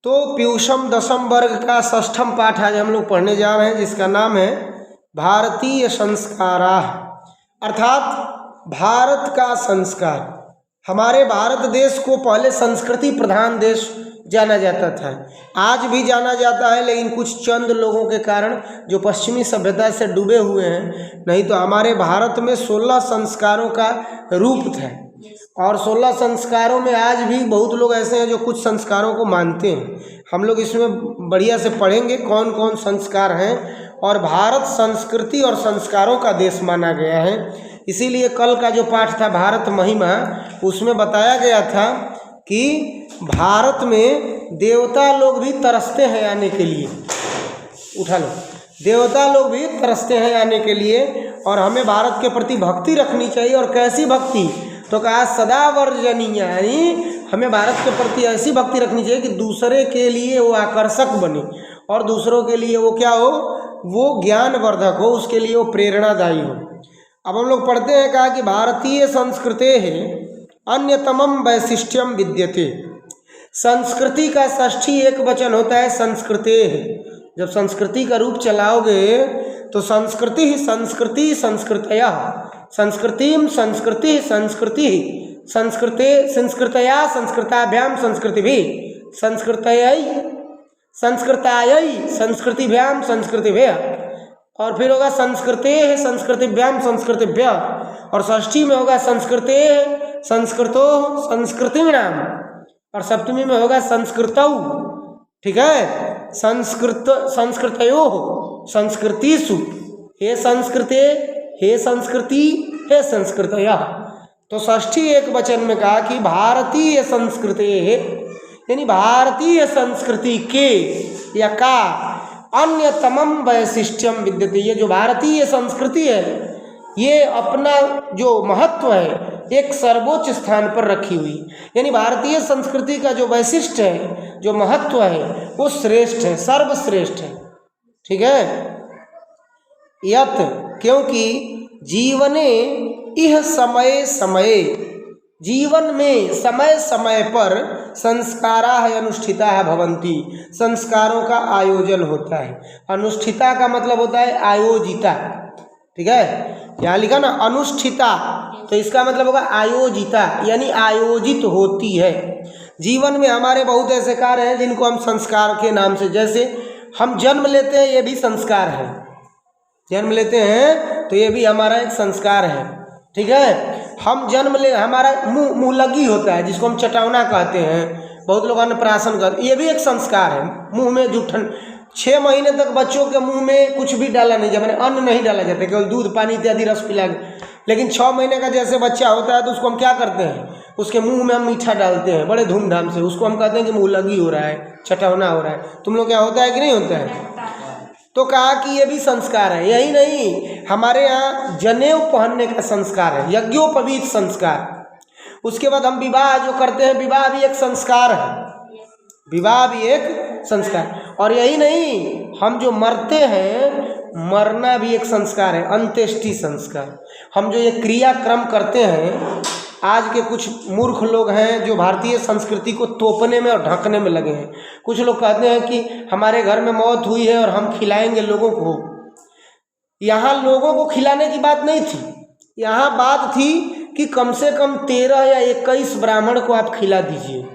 तो पीयूषम दशम वर्ग का षष्ठम पाठ आज हम लोग पढ़ने जा रहे हैं, जिसका नाम है भारतीय संस्कारा, अर्थात भारत का संस्कार। हमारे भारत देश को पहले संस्कृति प्रधान देश जाना जाता था, आज भी जाना जाता है, लेकिन कुछ चंद लोगों के कारण जो पश्चिमी सभ्यता से डूबे हुए हैं। नहीं तो हमारे भारत में 16 संस्कारों का रूप था, और 16 संस्कारों में आज भी बहुत लोग ऐसे हैं जो कुछ संस्कारों को मानते हैं। हम लोग इसमें बढ़िया से पढ़ेंगे कौन कौन संस्कार हैं, और भारत संस्कृति और संस्कारों का देश माना गया है। इसीलिए कल का जो पाठ था भारत महिमा, उसमें बताया गया था कि भारत में देवता लोग भी तरसते हैं आने के लिए। उठा लो, देवता लोग भी तरसते हैं आने के लिए, और हमें भारत के प्रति भक्ति रखनी चाहिए। और कैसी भक्ति? तो कहा सदा वर्जनीय, यानी हमें भारत के प्रति ऐसी भक्ति रखनी चाहिए कि दूसरे के लिए वो आकर्षक बने, और दूसरों के लिए वो क्या हो, वो ज्ञानवर्धक हो, उसके लिए वो प्रेरणादायी हो। अब हम लोग पढ़ते हैं, कहा कि भारतीय संस्कृते है अन्यतमम वैशिष्ट्यम विद्यते। संस्कृति का षष्ठी एक वचन होता है संस्कृते है। जब संस्कृति का रूप चलाओगे तो संस्कृति संस्कृति संस्कृतया, संस्कृतिम संस्कृति संस्कृति संस्कृते संस्कृतया संस्कृताभ्याम संस्कृति भी संस्कृतयै संस्कृतायै संस्कृतिभ्याम संस्कृतिभ्य, और फिर होगा संस्कृते संस्कृतिभ्याम संस्कृतिभ्य, और षष्ठी में होगा संस्कृते संस्कृतो संस्कृतिनाम, और सप्तमी में होगा संस्कृतौ। ठीक है, संस्कृत संस्कृतयो संस्कृतिषु, हे संस्कृते हे संस्कृति हे संस्कृतया। तो षष्ठी एक वचन में कहा कि भारतीय संस्कृति है, यानी भारतीय संस्कृति के या का अन्यतमम वैशिष्ट्यम विद्यते। ये जो भारतीय संस्कृति है, ये अपना जो महत्व है एक सर्वोच्च स्थान पर रखी हुई, यानी भारतीय संस्कृति का जो वैशिष्ट है, जो महत्व है, वो श्रेष्ठ है, सर्वश्रेष्ठ है। ठीक है, यत क्योंकि जीवने इह समय समय, जीवन में समय समय पर संस्कारा अनुष्ठिता भवन्ति, संस्कारों का आयोजन होता है। अनुष्ठिता का मतलब होता है आयोजिता। ठीक है, यहाँ लिखा ना अनुष्ठिता, तो इसका मतलब होगा आयोजिता, यानी आयोजित होती है। जीवन में हमारे बहुत ऐसे कार्य हैं जिनको हम संस्कार के नाम से, जैसे हम जन्म लेते हैं, ये भी संस्कार है। जन्म लेते हैं तो ये भी हमारा एक संस्कार है। ठीक है, हम जन्म ले, हमारा मुँह लगी होता है जिसको हम चटौना कहते हैं, बहुत लोग अन्नप्राशन करते, ये भी एक संस्कार है। मुँह में जूठन, 6 महीने तक बच्चों के मुंह में कुछ भी डाला नहीं जाता, मैंने अन्न नहीं डाला जाता, केवल दूध पानी इत्यादि रस पिला। लेकिन 6 महीने का जैसे बच्चा होता है तो उसको हम क्या करते हैं, उसके मुंह में हम मीठा डालते हैं बड़े धूमधाम से, उसको हम कहते हैं कि मुँह लगी हो रहा है, चटौना हो रहा है। तुम लोग क्या होता है कि नहीं होता है? तो कहा कि ये भी संस्कार है। यही नहीं, हमारे यहाँ जनेऊ पहनने का संस्कार है, यज्ञोपवीत संस्कार। उसके बाद हम विवाह जो करते हैं, विवाह भी एक संस्कार है, विवाह भी एक संस्कार। और यही नहीं, हम जो मरते हैं, मरना भी एक संस्कार है, अंत्येष्टि संस्कार। हम जो ये क्रियाक्रम करते हैं, आज के कुछ मूर्ख लोग हैं जो भारतीय संस्कृति को तोपने में और ढकने में लगे हैं। कुछ लोग कहते हैं कि हमारे घर में मौत हुई है और हम खिलाएंगे लोगों को। यहाँ लोगों को खिलाने की बात नहीं थी, यहाँ बात थी कि कम से कम 13 या 21 ब्राह्मण को आप खिला दीजिए।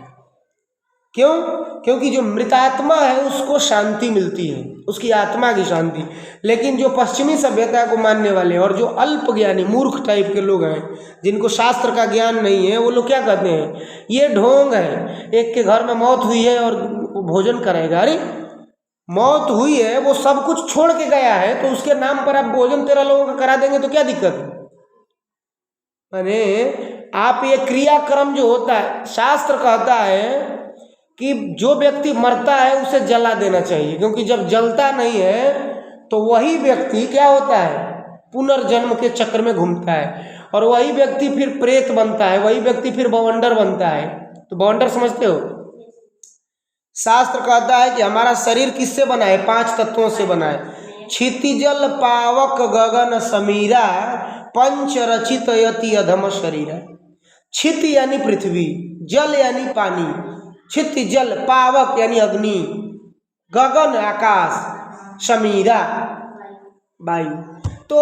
क्यों? क्योंकि जो मृतात्मा है उसको शांति मिलती है, उसकी आत्मा की शांति। लेकिन जो पश्चिमी सभ्यता को मानने वाले और जो अल्प ज्ञानी मूर्ख टाइप के लोग हैं, जिनको शास्त्र का ज्ञान नहीं है, वो लोग क्या कहते हैं, ये ढोंग है, एक के घर में मौत हुई है और भोजन कराएगा। अरे मौत हुई है, वो सब कुछ छोड़ के गया है, तो उसके नाम पर आप भोजन 13 लोगों का करा देंगे तो क्या दिक्कत है? माने आप ये क्रियाक्रम जो होता है, शास्त्र कहता है कि जो व्यक्ति मरता है उसे जला देना चाहिए, क्योंकि जब जलता नहीं है तो वही व्यक्ति क्या होता है, पुनर्जन्म के चक्र में घूमता है, और वही व्यक्ति फिर प्रेत बनता है, वही व्यक्ति फिर बवंडर बनता है। तो बवंडर समझते हो? शास्त्र कहता है कि हमारा शरीर किससे बना है? 5 तत्वों से बना है। क्षितिजल पावक गगन समीरा पंच रचित यति अधम शरीरा। क्षित यानी पृथ्वी, जल यानी पानी, क्षिति जल, पावक यानी अग्नि, गगन आकाश, समीरा वायु। तो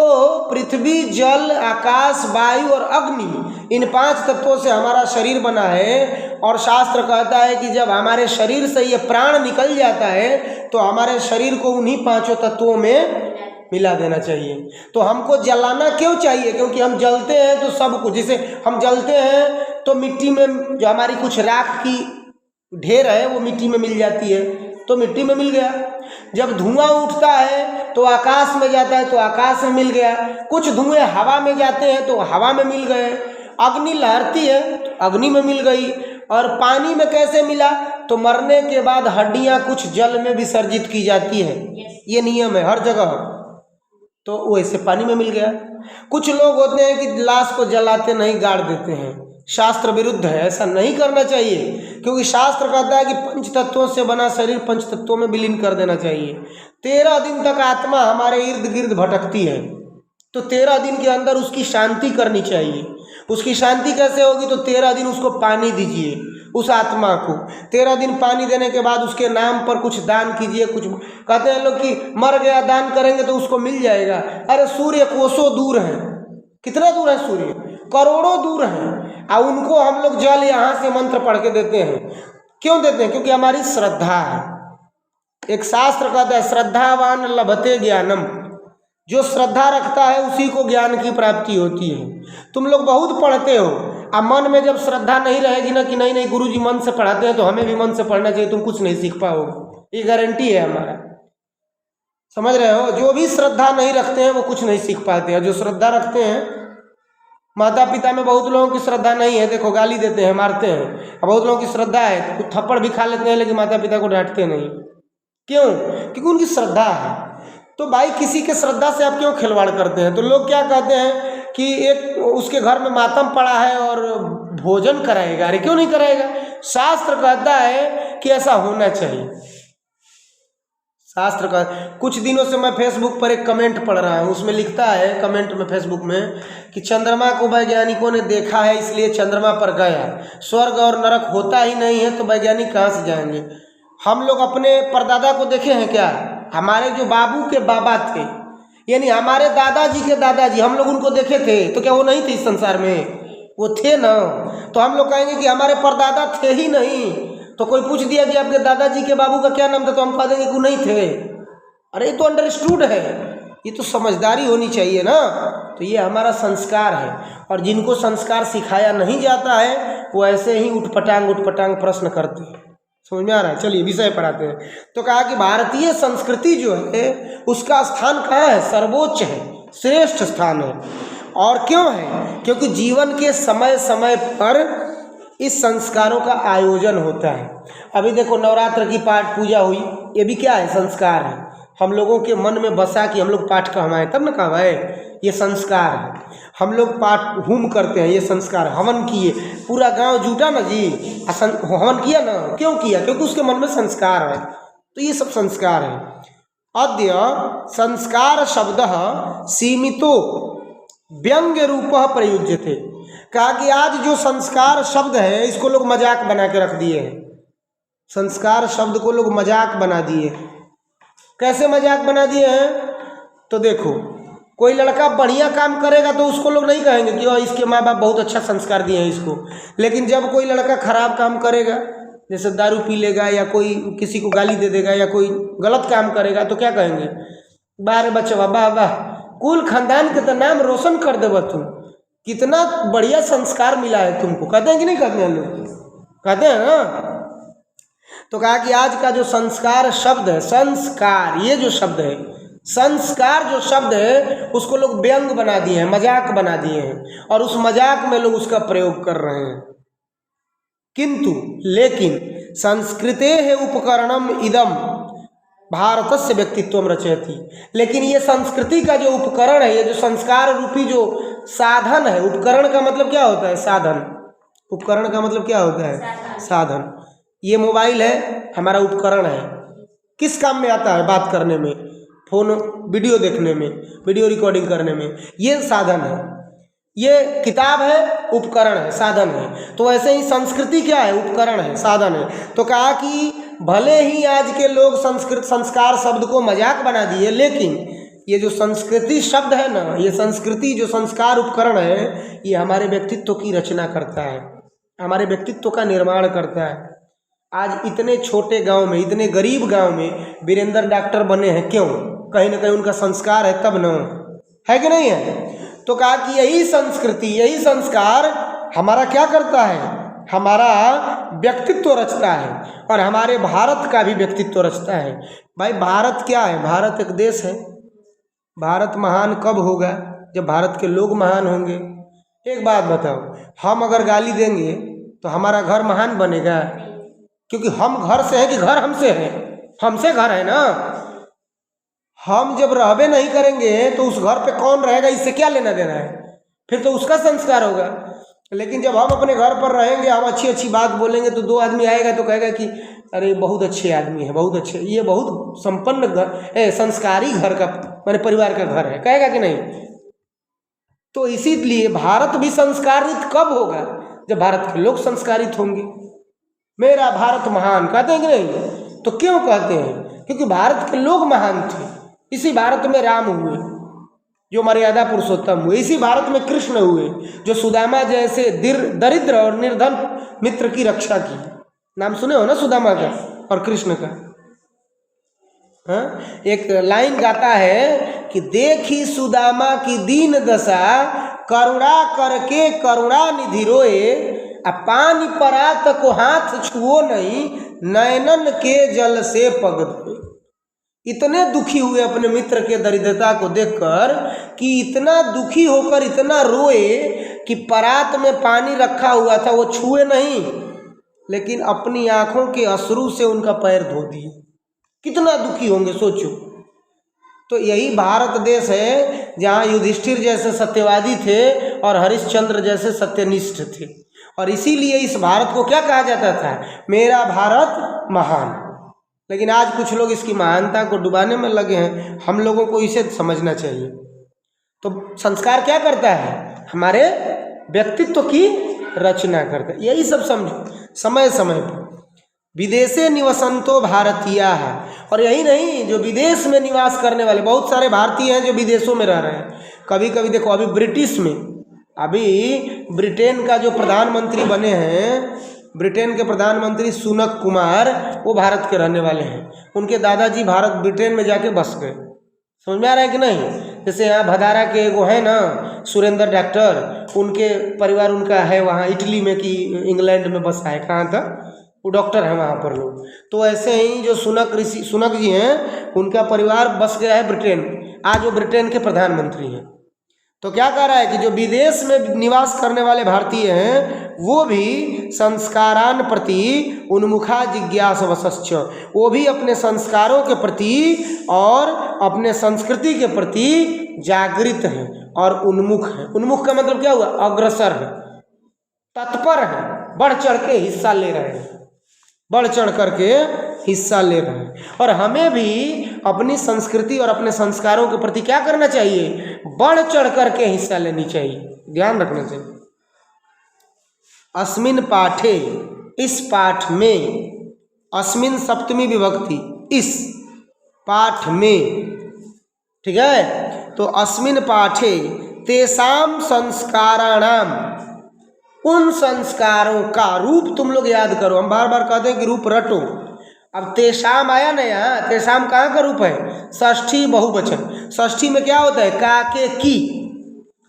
पृथ्वी, जल, आकाश, वायु और अग्नि, इन 5 तत्वों से हमारा शरीर बना है। और शास्त्र कहता है कि जब हमारे शरीर से ये प्राण निकल जाता है तो हमारे शरीर को उन्हीं 5 तत्वों में मिला देना चाहिए। तो हमको जलाना क्यों चाहिए? क्योंकि हम जलते हैं तो सब कुछ, जैसे हम जलते हैं तो मिट्टी में जो हमारी कुछ राख की ढेर है वो मिट्टी में मिल जाती है, तो मिट्टी में मिल गया। जब धुआं उठता है तो आकाश में जाता है तो आकाश में मिल गया। कुछ धुएं हवा में जाते हैं तो हवा में मिल गए। अग्नि लहरती है तो अग्नि में मिल गई। और पानी में कैसे मिला? तो मरने के बाद हड्डियां कुछ जल में विसर्जित की जाती है, ये नियम है हर जगह, तो वैसे पानी में मिल गया। कुछ लोग होते हैं कि लाश को जलाते नहीं, गाड़ देते हैं, शास्त्र विरुद्ध है, ऐसा नहीं करना चाहिए। क्योंकि शास्त्र कहता है कि 5 तत्वों से बना शरीर 5 तत्वों में विलीन कर देना चाहिए। 13 दिन तक आत्मा हमारे इर्द गिर्द भटकती है, तो 13 दिन के अंदर उसकी शांति करनी चाहिए। उसकी शांति कैसे होगी? तो 13 दिन उसको पानी दीजिए, उस आत्मा को 13 दिन पानी देने के बाद उसके नाम पर कुछ दान कीजिए। कुछ कहते हैं लोग कि मर गया दान करेंगे तो उसको मिल जाएगा। अरे सूर्य कोसों दूर है, कितना दूर है सूर्य? करोड़ों दूर है, और उनको हम लोग जल यहाँ से मंत्र पढ़ के देते हैं। क्यों देते हैं? क्योंकि हमारी श्रद्धा है। एक शास्त्र कहता है श्रद्धावान लभते ज्ञानम, जो श्रद्धा रखता है उसी को ज्ञान की प्राप्ति होती है। तुम लोग बहुत पढ़ते हो, अब मन में जब श्रद्धा नहीं रहेगी ना कि नहीं गुरुजी मन से पढ़ाते हैं तो हमें भी मन से पढ़ना चाहिए, तुम कुछ नहीं सीख पाओगे, ये गारंटी है हमारा। समझ रहे हो? जो भी श्रद्धा नहीं रखते हैं वो कुछ नहीं सीख पाते हैं। जो श्रद्धा रखते हैं, माता पिता में बहुत लोगों की श्रद्धा नहीं है, देखो गाली देते हैं, मारते हैं। बहुत लोगों की श्रद्धा है तो थप्पड़ भी खा लेते हैं, लेकिन माता पिता को डांटते नहीं। क्यों? क्योंकि उनकी श्रद्धा है। तो भाई किसी के श्रद्धा से आप क्यों खिलवाड़ करते हैं? तो लोग क्या कहते हैं कि एक उसके घर में मातम पड़ा है और भोजन कराएगा। अरे क्यों नहीं कराएगा? शास्त्र कहता है कि ऐसा होना चाहिए। शास्त्र का कुछ दिनों से मैं फेसबुक पर एक कमेंट पढ़ रहा हूँ, उसमें लिखता है कमेंट में फेसबुक में कि चंद्रमा को वैज्ञानिकों ने देखा है इसलिए चंद्रमा पर गया। स्वर्ग और नरक होता ही नहीं है तो वैज्ञानिक कहाँ से जाएंगे? हम लोग अपने परदादा को देखे हैं क्या? हमारे जो बाबू के बाबा थे, यानी हमारे दादाजी के दादाजी, हम लोग उनको देखे थे तो क्या वो नहीं थे इस संसार में? वो थे ना। तो हम लोग कहेंगे कि हमारे परदादा थे ही नहीं। तो कोई पूछ दिया कि आपके दादाजी के बाबू का क्या नाम था, तो हम कह देंगे कि वो नहीं थे। अरे ये तो अंडरस्टूड है, ये तो समझदारी होनी चाहिए ना। तो ये हमारा संस्कार है, और जिनको संस्कार सिखाया नहीं जाता है वो ऐसे ही उठपटांग प्रश्न करते हैं। समझ में आ रहा है? चलिए विषय पढ़ाते हैं। तो कहा कि भारतीय संस्कृति जो है उसका स्थान कहाँ है? सर्वोच्च है, श्रेष्ठ स्थान है। और क्यों है? क्योंकि जीवन के समय समय पर इस संस्कारों का आयोजन होता है। अभी देखो नवरात्र की पाठ पूजा हुई, ये भी क्या है? संस्कार है। हम लोगों के मन में बसा कि हम लोग पाठ कहवाएं, तब न कहवाए, ये संस्कार है। हम लोग पाठ होम करते हैं, ये संस्कार। हवन किए, पूरा गांव जुटा ना जी, हवन किया ना, क्यों किया? क्योंकि उसके मन में संस्कार है। तो ये सब संस्कार है। अद्य संस्कार शब्द सीमितो व्यंग्य रूप प्रयुज्यते। कहा कि आज जो संस्कार शब्द है इसको लोग मजाक बना के रख दिए हैं। संस्कार शब्द को लोग मजाक बना दिए। कैसे मजाक बना दिए हैं? तो देखो, कोई लड़का बढ़िया काम करेगा तो उसको लोग नहीं कहेंगे कि इसके माँ बाप बहुत अच्छा संस्कार दिए हैं इसको। लेकिन जब कोई लड़का खराब काम करेगा, जैसे दारू पी लेगा या कोई किसी को गाली दे देगा या कोई गलत काम करेगा, तो क्या कहेंगे? बारे बच्चा वाह वाह, कुल खानदान के तो नाम रोशन कर देगा तुम, कितना बढ़िया संस्कार मिला है तुमको। कहते हैं कि नहीं कहते हैं लोग? कहते हैं ना। तो कहा कि आज का जो संस्कार शब्द है, संस्कार ये जो शब्द है, संस्कार जो शब्द है उसको लोग व्यंग बना दिए हैं, मजाक बना दिए हैं, और उस मजाक में लोग उसका प्रयोग कर रहे हैं। किंतु लेकिन संस्कृते है उपकरणम इदम भारतस्य व्यक्तित्वम रचयति। लेकिन ये संस्कृति का जो उपकरण है, ये जो संस्कार रूपी जो साधन है, उपकरण का मतलब क्या होता है? साधन। उपकरण का मतलब क्या होता है? साधन। ये मोबाइल है, हमारा उपकरण है। किस काम में आता है? बात करने में, फोन वीडियो देखने में, वीडियो रिकॉर्डिंग करने में, ये साधन है। ये किताब है, उपकरण है, साधन है। तो वैसे ही संस्कृति क्या है? उपकरण है, साधन है। तो कहा कि भले ही आज के लोग संस्कार शब्द को मजाक बना दिए, लेकिन ये जो संस्कृति शब्द है ना, ये संस्कृति जो संस्कार उपकरण है, ये हमारे व्यक्तित्व की रचना करता है, हमारे व्यक्तित्व का निर्माण करता है। आज इतने छोटे गांव में, इतने गरीब गांव में वीरेंद्र डॉक्टर बने हैं, क्यों? कहीं ना कहीं उनका संस्कार है, तब न है कि नहीं है? तो कहा कि यही संस्कृति, यही संस्कार हमारा क्या करता है? हमारा व्यक्तित्व रचता है, और हमारे भारत का भी व्यक्तित्व रचता है। भाई भारत क्या है? भारत एक देश है। भारत महान कब होगा? जब भारत के लोग महान होंगे। एक बात बताओ, हम अगर गाली देंगे तो हमारा घर महान बनेगा? क्योंकि हम घर से हैं कि घर हमसे है? हमसे घर है ना। हम जब रहबे नहीं करेंगे तो उस घर पे कौन रहेगा, इससे क्या लेना देना है? फिर तो उसका संस्कार होगा। लेकिन जब हम अपने घर पर रहेंगे, हम अच्छी अच्छी बात बोलेंगे, तो दो आदमी आएगा तो कहेगा कि अरे बहुत अच्छे आदमी है, बहुत अच्छे, ये बहुत संपन्न घर, संस्कारी घर का, माने परिवार का घर है, कहेगा कि नहीं? तो इसीलिए भारत भी संस्कारित कब होगा? जब भारत के लोग संस्कारित होंगे। मेरा भारत महान कहते हैं कि नहीं? तो क्यों कहते हैं? क्योंकि भारत के लोग महान थे। इसी भारत में राम हुए जो मर्यादा पुरुषोत्तम हुए, इसी भारत में कृष्ण हुए जो सुदामा जैसे दरिद्र और निर्धन मित्र की रक्षा की। नाम सुने हो ना सुदामा का और कृष्ण का? हाँ, एक लाइन गाता है कि देखी सुदामा की दीन दशा, करुणा करके करुणा निधि रोए, पानी परात को हाथ छुओ नहीं, नयनन के जल से पग धोए। इतने दुखी हुए अपने मित्र के दरिद्रता को देखकर कि इतना दुखी होकर इतना रोए कि परात में पानी रखा हुआ था वो छुए नहीं, लेकिन अपनी आंखों के अश्रु से उनका पैर धो दिए। कितना दुखी होंगे सोचो। तो यही भारत देश है जहाँ युधिष्ठिर जैसे सत्यवादी थे और हरिश्चंद्र जैसे सत्यनिष्ठ थे। और इसीलिए इस भारत को क्या कहा जाता था? मेरा भारत महान। लेकिन आज कुछ लोग इसकी महानता को डुबाने में लगे हैं। हम लोगों को इसे समझना चाहिए। तो संस्कार क्या करता है? हमारे व्यक्तित्व की रचना करता है। यही सब समझो। समय समय पर विदेशे निवसंतो भारतीया है। और यही नहीं, जो विदेश में निवास करने वाले बहुत सारे भारतीय हैं जो विदेशों में रह रहे हैं। कभी कभी देखो, अभी ब्रिटिश में, अभी ब्रिटेन का जो प्रधानमंत्री बने हैं, ब्रिटेन के प्रधानमंत्री सुनक कुमार, वो भारत के रहने वाले हैं। उनके दादाजी ब्रिटेन में जाके बस गए। समझ में आ रहा है कि नहीं? जैसे यहाँ भदारा के वो है ना सुरेंद्र डॉक्टर, उनके परिवार उनका है वहाँ इटली में कि इंग्लैंड में बसा है। कहाँ था? वो डॉक्टर है वहाँ पर लोग। तो ऐसे ही जो सुनक जी हैं, उनका परिवार बस गया है ब्रिटेन में। आज वो ब्रिटेन के प्रधानमंत्री हैं। तो क्या कह रहा है कि जो विदेश में निवास करने वाले भारतीय हैं वो भी संस्कारान प्रति उन्मुखा जिज्ञास वसश्च, वो भी अपने संस्कारों के प्रति और अपने संस्कृति के प्रति जागृत हैं और उन्मुख हैं। उन्मुख का मतलब क्या हुआ? अग्रसर है, तत्पर है, बढ़ चढ़ के हिस्सा ले रहे हैं, बढ़ चढ़ करके हिस्सा ले रहे हैं। और हमें भी अपनी संस्कृति और अपने संस्कारों के प्रति क्या करना चाहिए? बढ़ चढ़ करके हिस्सा लेनी चाहिए, ध्यान रखना चाहिए। अस्मिन पाठे, इस पाठ में, अस्मिन सप्तमी विभक्ति, इस पाठ में, ठीक है? तो अस्मिन पाठे तेसाम संस्काराणाम, उन संस्कारों का रूप तुम लोग याद करो। हम बार बार कहते हैं कि रूप रटो। अब तेषाम आया ना यहाँ, तेषाम कहाँ का रूप है? षष्ठी बहुवचन। षष्ठी में क्या होता है? का, के, की।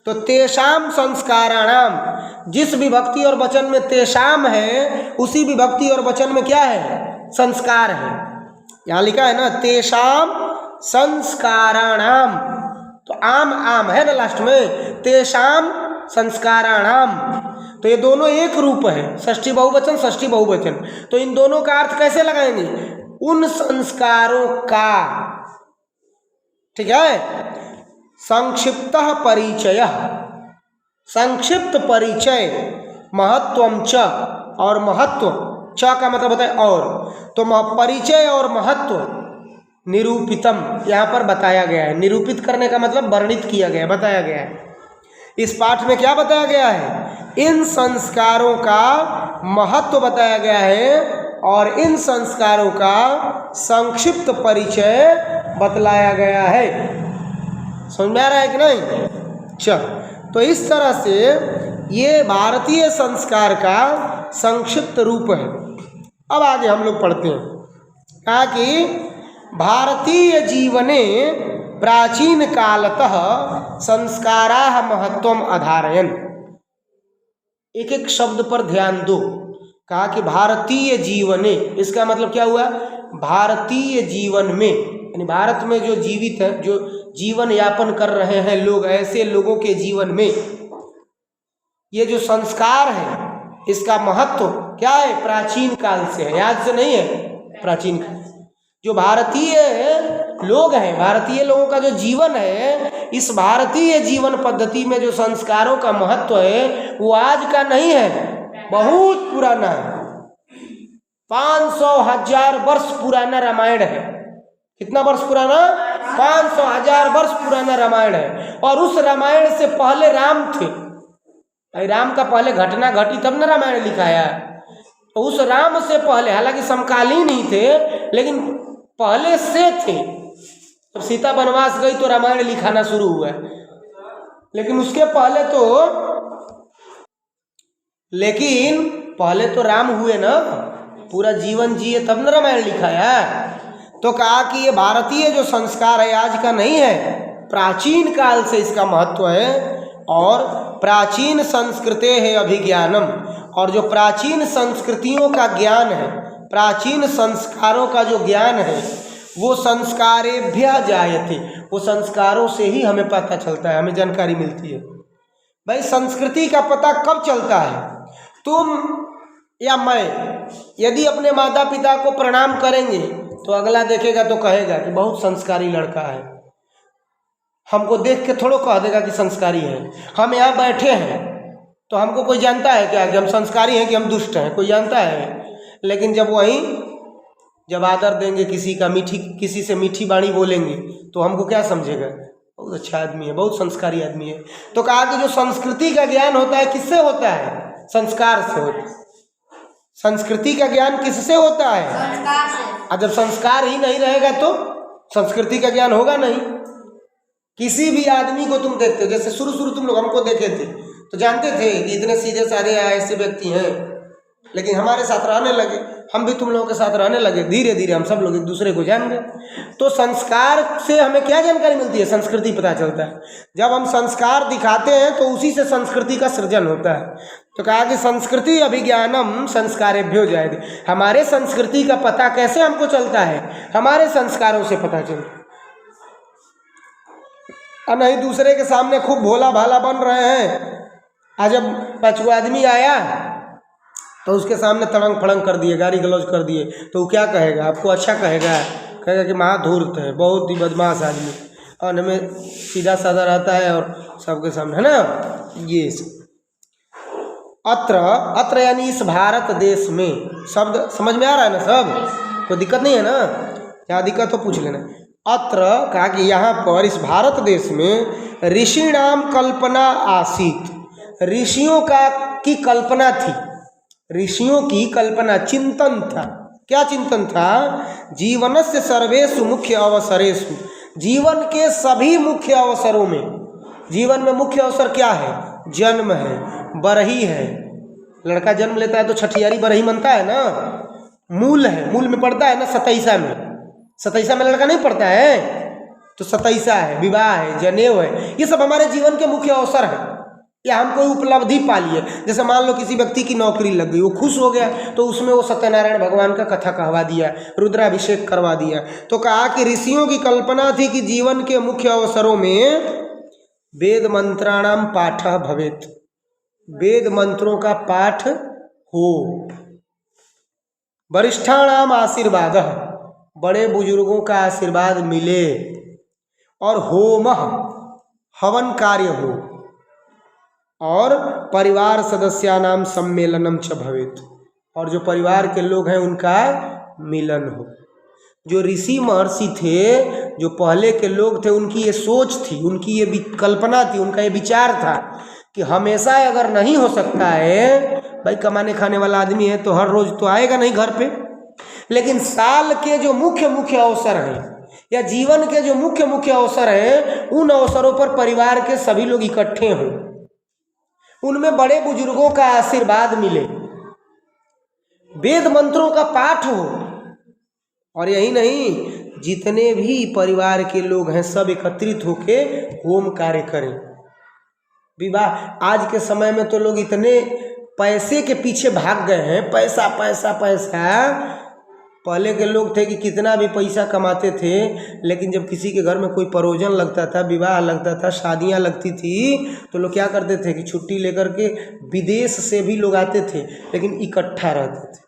तो तेषाम संस्काराणाम, जिस विभक्ति और वचन में तेषाम है उसी विभक्ति और वचन में क्या है? संस्कार है। यहाँ लिखा है ना तेषाम संस्काराणाम, तो आम आम है ना लास्ट में, तेषाम संस्काराणाम। तो ये दोनों एक रूप है, षष्ठी बहुवचन षष्ठी बहुवचन। तो इन दोनों का अर्थ कैसे लगाएंगे? उन संस्कारों का, ठीक है? संक्षिप्त परिचय, संक्षिप्त परिचय, महत्वम च, और महत्व च का मतलब होता है और। तो परिचय और महत्व निरूपितम यहाँ पर बताया गया है। निरूपित करने का मतलब वर्णित किया गया है, बताया गया है। इस पाठ में क्या बताया गया है? इन संस्कारों का महत्व बताया गया है और इन संस्कारों का संक्षिप्त परिचय बतलाया गया है। समझ में आ रहा है कि नहीं? चल, तो इस तरह से ये भारतीय संस्कार का संक्षिप्त रूप है। अब आगे हम लोग पढ़ते हैं। कहा कि भारतीय जीवने प्राचीन कालतः संस्काराः महत्वम अधारयन्। एक एक शब्द पर ध्यान दो। कहा कि भारतीय जीवने, इसका मतलब क्या हुआ? भारतीय जीवन में, यानी भारत में जो जीवित है, जो जीवन यापन कर रहे हैं लोग, ऐसे लोगों के जीवन में ये जो संस्कार है इसका महत्व क्या है? प्राचीन काल से है, आज से नहीं है, प्राचीन काल। जो भारतीय लोग हैं, भारतीय लोगों का जो जीवन है, इस भारतीय जीवन पद्धति में जो संस्कारों का महत्व है वो आज का नहीं है, बहुत पुराना है। 500,000 वर्ष पुराना रामायण है। कितना वर्ष पुराना? 500,000 वर्ष पुराना रामायण है। और उस रामायण से पहले राम थे। राम का पहले घटना घटी तब न रामायण लिखा है। तो उस राम से पहले, हालांकि समकालीन ही थे लेकिन पहले से थे। जब सीता वनवास गई तो रामायण लिखाना शुरू हुआ, लेकिन उसके पहले तो राम हुए ना, पूरा जीवन जिए तब न रामायण लिखा है। तो कहा कि ये भारतीय जो संस्कार है आज का नहीं है, प्राचीन काल से इसका महत्व है। और प्राचीन संस्कृते है अभिज्ञानम, और जो प्राचीन संस्कृतियों का ज्ञान है, प्राचीन संस्कारों का जो ज्ञान है, वो संस्कारेभ्यः जायते, वो संस्कारों से ही हमें पता चलता है, हमें जानकारी मिलती है। भाई संस्कृति का पता कब चलता है? तुम या मैं यदि अपने माता पिता को प्रणाम करेंगे तो अगला देखेगा तो कहेगा कि बहुत संस्कारी लड़का है। हमको देख के थोड़ो कह देगा कि संस्कारी है। हम यहाँ बैठे हैं तो हमको कोई जानता है क्या कि हम संस्कारी हैं कि हम दुष्ट हैं? कोई जानता है? लेकिन जब आदर देंगे, किसी से मीठी बाणी बोलेंगे तो हमको क्या समझेगा? बहुत अच्छा आदमी है, बहुत संस्कारी आदमी है। तो कहा कि जो संस्कृति का ज्ञान होता है किससे होता है? संस्कार से होता है। संस्कृति का ज्ञान किससे होता है? संस्कार से। और जब संस्कार ही नहीं रहेगा तो संस्कृति का ज्ञान होगा नहीं। किसी भी आदमी को तुम देखते हो, जैसे शुरू तुम लोग हमको देखे थे तो जानते थे कि इतने सीधे साधे ऐसे व्यक्ति हैं, लेकिन हमारे साथ रहने लगे, हम भी तुम लोगों के साथ रहने लगे, धीरे धीरे हम सब लोग एक दूसरे को जान गए। तो संस्कार से हमें क्या जानकारी मिलती है? संस्कृति पता चलता है। जब हम संस्कार दिखाते हैं तो उसी से संस्कृति का सृजन होता है। तो कहा कि संस्कृति अभिज्ञानम संस्कारेभ्यो जायते, हमारे संस्कृति का पता कैसे हमको चलता है? हमारे संस्कारों से पता चलता है। और नहीं दूसरे के सामने खूब भोला भाला बन रहे हैं, आज जब 5 आदमी आया तो उसके सामने तड़ंग फड़ंग कर दिए, गाली गलौज कर दिए, तो वो क्या कहेगा? आपको अच्छा कहेगा कि महाधूर्त है, बहुत ही बदमाश आदमी, और हमें सीधा साधा रहता है और सबके सामने, है ना? ये अत्र यानी इस भारत देश में, शब्द समझ में आ रहा है ना? सब कोई दिक्कत नहीं है ना? क्या दिक्कत हो पूछ लेना। अत्र कहा कि यहाँ पर इस भारत देश में ऋषिणाम कल्पना आसीत, ऋषियों की कल्पना थी, ऋषियों की कल्पना, चिंतन था। क्या चिंतन था? जीवनस्य सर्वेषु मुख्य अवसरेषु, जीवन के सभी मुख्य अवसरों में। जीवन में मुख्य अवसर क्या है? जन्म है, बरही है। लड़का जन्म लेता है तो छठियारी बरही मनता है ना, मूल है, मूल में पड़ता है ना, 27 में लड़का नहीं पड़ता है, तो 27 है, विवाह है, जनेऊ है, ये सब हमारे जीवन के मुख्य अवसर है। या हम कोई उपलब्धि पा लिए, जैसे मान लो किसी व्यक्ति की नौकरी लग गई, वो खुश हो गया तो उसमें वो सत्यनारायण भगवान का कथा कहवा दिया, रुद्राभिषेक करवा दिया। तो कहा कि ऋषियों की कल्पना थी कि जीवन के मुख्य अवसरों में वेद मंत्राणाम पाठः भवेत्, वेद मंत्रों का पाठ हो, वरिष्ठाणाम आशीर्वादः, बड़े बुजुर्गों का आशीर्वाद मिले, और होमः, हवन कार्य हो, और परिवार सदस्यानाम सम्मेलनम च भवेत्, और जो परिवार के लोग हैं उनका मिलन हो। जो ऋषि महर्षि थे, जो पहले के लोग थे, उनकी ये सोच थी, उनकी ये कल्पना थी, उनका ये विचार था कि हमेशा अगर नहीं हो सकता है, भाई कमाने खाने वाला आदमी है तो हर रोज तो आएगा नहीं घर पे, लेकिन साल के जो मुख्य मुख्य अवसर हैं या जीवन के जो मुख्य मुख्य अवसर हैं, उन अवसरों पर परिवार के सभी लोग इकट्ठे हों, उनमें बड़े बुजुर्गों का आशीर्वाद मिले, वेद मंत्रों का पाठ हो, और यही नहीं, जितने भी परिवार के लोग हैं सब एकत्रित होके होम कार्य करें। विवाह आज के समय में तो लोग इतने पैसे के पीछे भाग गए हैं, पैसा पैसा पैसा। पहले के लोग थे कि कितना भी पैसा कमाते थे, लेकिन जब किसी के घर में कोई परोजन लगता था, विवाह लगता था, शादियां लगती थी, तो लोग क्या करते थे कि छुट्टी लेकर के विदेश से भी लोग आते थे, लेकिन इकट्ठा रहते थे,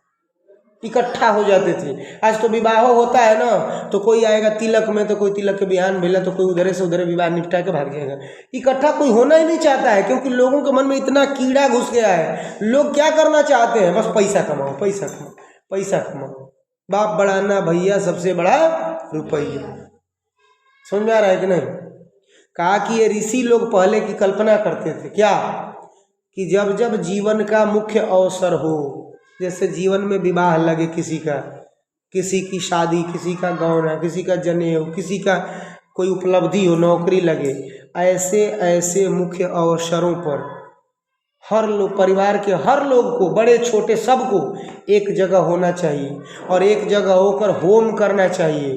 इकट्ठा हो जाते थे। आज तो विवाह होता है ना, तो कोई आएगा तिलक में, तो कोई तिलक के बिहान भेला तो कोई उधरे से उधरे विवाह निपटा के भाग जाएगा। इकट्ठा कोई होना ही नहीं चाहता है, क्योंकि लोगों के मन में इतना कीड़ा घुस गया है। लोग क्या करना चाहते हैं? बस पैसा कमाओ, पैसा कमाओ, पैसा कमाओ, बाप बढ़ाना भैया, सबसे बड़ा रुपया। समझ में आ रहा है कि नहीं? कहा कि ये ऋषि लोग पहले की कल्पना करते थे क्या, कि जब जब जीवन का मुख्य अवसर हो, जैसे जीवन में विवाह लगे किसी का, किसी की शादी, किसी का गौना, किसी का जनेऊ, किसी का कोई उपलब्धि हो, नौकरी लगे, ऐसे ऐसे मुख्य अवसरों पर हर लोग, परिवार के हर लोग को, बड़े छोटे सबको एक जगह होना चाहिए, और एक जगह होकर होम करना चाहिए,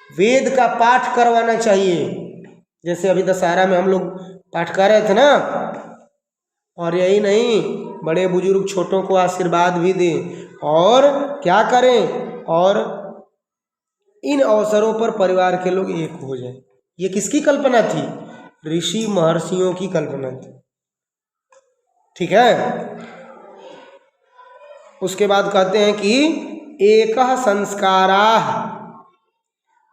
वेद का पाठ करवाना चाहिए। जैसे अभी दशहरा में हम लोग पाठ कर रहे थे ना, और यही नहीं, बड़े बुजुर्ग छोटों को आशीर्वाद भी दें, और क्या करें, और इन अवसरों पर परिवार के लोग एक हो जाएं। ये किसकी कल्पना थी? ऋषि महर्षियों की कल्पना थी। ठीक है। उसके बाद कहते हैं कि एकः संस्काराः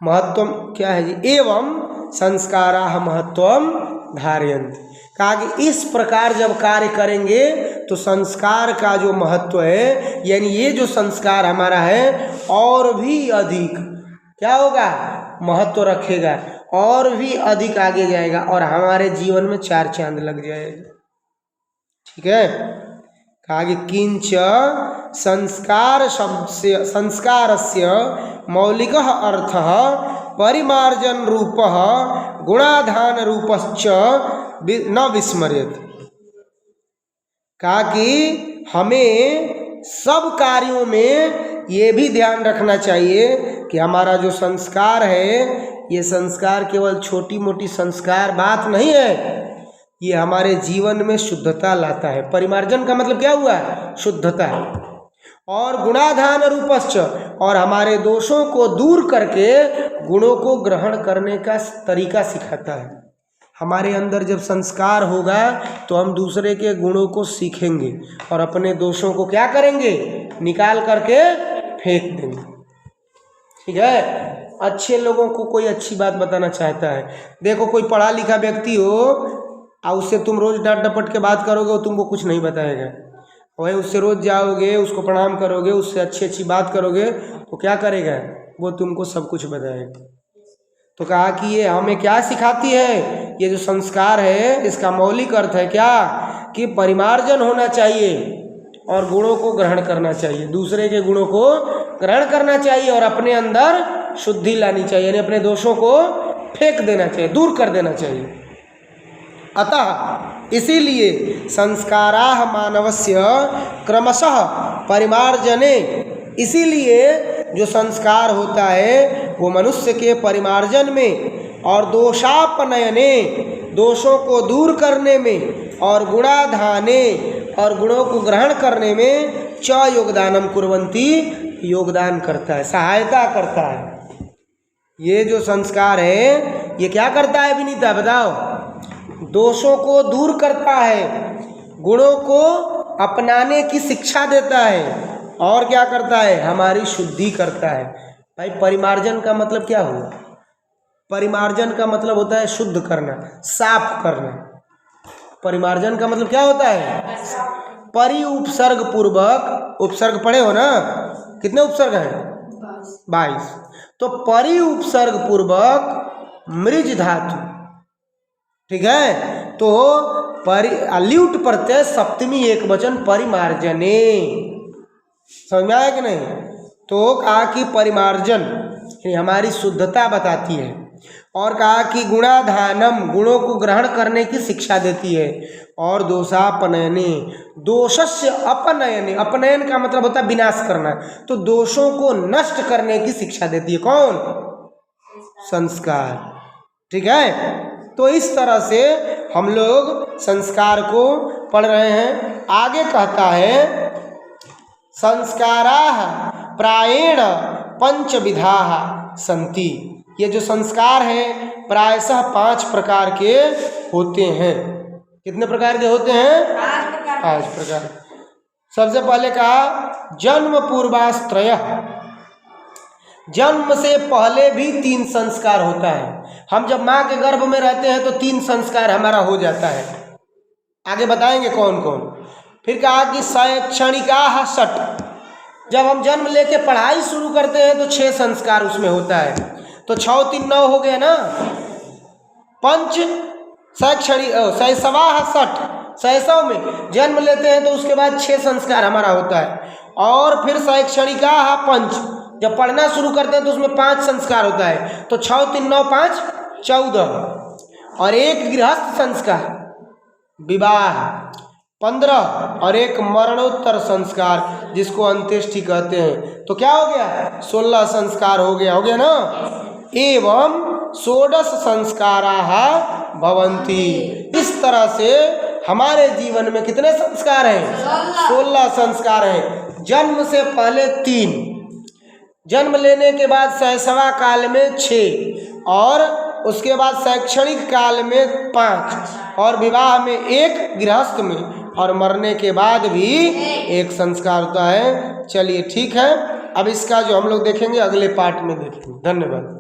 महत्वम, क्या है जी, एवं संस्काराः महत्वम धारयन्ति। कहा कि इस प्रकार जब कार्य करेंगे तो संस्कार का जो महत्व है, यानी ये जो संस्कार हमारा है, और भी अधिक क्या होगा, महत्व रखेगा, और भी अधिक आगे जाएगा, और हमारे जीवन में चार चांद लग जाएगा। ठीक है। कहा कि किंच संस्कार शब्द से, संस्कारस्य मौलिकः अर्थः परिमार्जन रूपः गुणाधान रूपश्च न विस्मरेत। कहा कि हमें सब कार्यों में ये भी ध्यान रखना चाहिए कि हमारा जो संस्कार है, ये संस्कार केवल छोटी मोटी संस्कार बात नहीं है, ये हमारे जीवन में शुद्धता लाता है। परिमार्जन का मतलब क्या हुआ? शुद्धता। और गुणाधान रूपश्च, और हमारे दोषों को दूर करके गुणों को ग्रहण करने का तरीका सिखाता है। हमारे अंदर जब संस्कार होगा तो हम दूसरे के गुणों को सीखेंगे, और अपने दोषों को क्या करेंगे? निकाल करके फेंक देंगे। ठीक है। अच्छे लोगों को कोई अच्छी बात बताना चाहता है, देखो कोई पढ़ा लिखा व्यक्ति हो, और उससे तुम रोज डांट डपट के बात करोगे, वो तुमको कुछ नहीं बताएगा। वही उससे रोज जाओगे, उसको प्रणाम करोगे, उससे अच्छी अच्छी बात करोगे, तो क्या करेगा? वो तुमको सब कुछ बताएगा। तो कहा कि ये हमें क्या सिखाती है? ये जो संस्कार है, इसका मौलिक अर्थ है क्या, कि परिमार्जन होना चाहिए, और गुणों को ग्रहण करना चाहिए, दूसरे के गुणों को ग्रहण करना चाहिए, और अपने अंदर शुद्धि लानी चाहिए, यानी अपने दोषों को फेंक देना चाहिए, दूर कर देना चाहिए। अतः इसीलिए संस्काराः मानवस्य क्रमशः परिमार्जने, इसीलिए जो संस्कार होता है वो मनुष्य के परिमार्जन में, और दोषापनयने, दोषों को दूर करने में, और गुणाधाने, और गुणों को ग्रहण करने में च योगदानम कुर्वन्ति, योगदान करता है, सहायता करता है। ये जो संस्कार है ये क्या करता है विनीता, बताओ? दोषों को दूर करता है, गुणों को अपनाने की शिक्षा देता है, और क्या करता है? हमारी शुद्धि करता है। भाई परिमार्जन का मतलब क्या हुआ? परिमार्जन का मतलब होता है शुद्ध करना, साफ करना। परिमार्जन का मतलब क्या होता है? परि उपसर्ग पूर्वक, उपसर्ग पढ़े हो ना, कितने उपसर्ग हैं? 22। तो परि उपसर्ग पूर्वक मृज धातु, ठीक है। तो ल्यूट प्रत्यय सप्तमी एक वचन परिमार्जने, समझ में आया कि नहीं। तो कहा कि परिमार्जन हमारी शुद्धता बताती है, और कहा कि गुणाधानम गुणों को ग्रहण करने की शिक्षा देती है, और दोषापनयने दोषस्य अपनयने, अपनयन का मतलब होता है विनाश करना, तो दोषों को नष्ट करने की शिक्षा देती है। कौन? संस्कार, ठीक है। तो इस तरह से हम लोग संस्कार को पढ़ रहे हैं। आगे कहता है संस्काराः प्रायेण पंचविधाः सन्ति, ये जो संस्कार हैं प्रायशः 5 प्रकार के होते हैं। कितने प्रकार के होते हैं? 5 प्रकार। सबसे पहले कहा जन्म पूर्वाश्रय, जन्म से पहले भी 3 संस्कार होता है। हम जब माँ के गर्भ में रहते हैं तो 3 संस्कार हमारा हो जाता है, आगे बताएंगे कौन कौन। फिर कहा कि शैक्षणिकाः षट्, जब हम जन्म लेके पढ़ाई शुरू करते हैं तो 6 संस्कार उसमें होता है, तो 6 3 9 हो गया ना। पंच शैक्षणिक शैशवाः षट्, शैशव में जन्म लेते हैं तो उसके बाद 6 संस्कार हमारा होता है। और फिर शैक्षणिकाः पंच, जब पढ़ना शुरू करते हैं तो उसमें 5 संस्कार होता है, तो 6 3 9 5 14, और एक गृहस्थ संस्कार विवाह 15, और एक मरणोत्तर संस्कार जिसको अंत्येष्टि कहते हैं, तो क्या हो गया? 16 संस्कार हो गया ना। एवं 16 संस्काराः भवन्ति, इस तरह से हमारे जीवन में कितने संस्कार हैं? 16 संस्कार हैं। जन्म से पहले 3, जन्म लेने के बाद शैशवा काल में 6, और उसके बाद शैक्षणिक काल में 5, और विवाह में 1, गृहस्थ में, और मरने के बाद भी 1 संस्कार होता है। चलिए ठीक है, अब इसका जो हम लोग देखेंगे अगले पार्ट में देखेंगे। धन्यवाद।